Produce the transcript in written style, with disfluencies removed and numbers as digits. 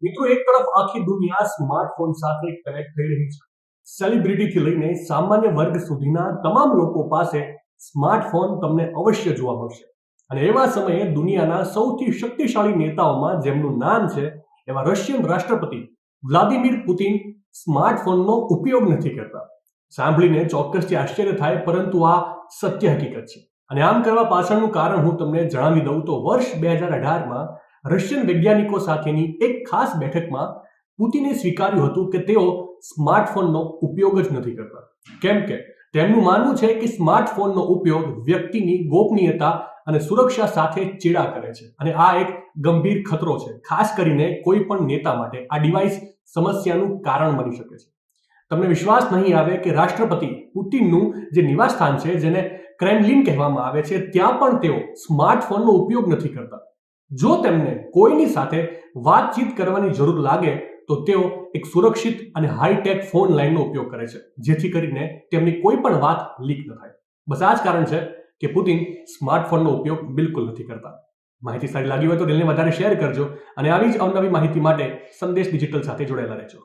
મિત્રો, એક તરફ આખી દુનિયા સ્માર્ટફોન સાથે કનેક્ટ થઈ રહી છે. સેલિબ્રિટીથી લઈને સામાન્ય વર્ગ સુધીના તમામ લોકો પાસે સ્માર્ટફોન તમને અવશ્ય જોવા મળશે. અને એવા સમયે દુનિયાના સૌથી શક્તિશાળી નેતાઓમાં જેમનું નામ છે એવા રશિયન રાષ્ટ્રપતિ વ્લાદિમીર પુતિન સ્માર્ટફોનનો ઉપયોગ નથી કરતા. સાંભળીને ચોક્કસથી આશ્ચર્ય થાય, પરંતુ આ સત્ય હકીકત છે. અને આમ કરવા પાછળનું કારણ હું તમને જણાવી દઉં તો વર્ષ 2018માં રશિયન વૈજ્ઞાનિકો સાથેની એક ખાસ બેઠકમાં પુતિને સ્વીકાર્યું હતું કે તેઓ સ્માર્ટફોનનો ઉપયોગ જ નથી કરતા. કેમ કે તેમનું માનવું છે કે સ્માર્ટફોનનો ઉપયોગ વ્યક્તિની ગોપનીયતા અને સુરક્ષા સાથે ચેડા કરે છે, અને આ એક ગંભીર ખતરો છે. ખાસ કરીને કોઈ પણ નેતા માટે આ ડિવાઇસ સમસ્યાનું કારણ બની શકે છે. તમને વિશ્વાસ નહીં આવે કે રાષ્ટ્રપતિ પુતિનનું જે નિવાસસ્થાન છે, જેને ક્રેમલિન કહેવામાં આવે છે, ત્યાં પણ તેઓ સ્માર્ટફોનનો ઉપયોગ નથી કરતા. જો તેમને કોઈની સાથે વાતચીત કરવાની જરૂર લાગે તો તેઓ એક સુરક્ષિત અને હાઈટેક ફોન લાઇનનો ઉપયોગ કરે છે, જેથી કરીને તેમની કોઈ પણ વાત લીક ન થાય. બસ આ જ કારણ છે કે પુતિન સ્માર્ટફોનનો ઉપયોગ બિલકુલ નથી કરતા. માહિતી સારી લાગી હોય તો દિલને વધારે શેર કરજો, અને આવી જ અવનવી માહિતી માટે સંદેશ ડિજિટલ સાથે જોડાયેલા રહેજો.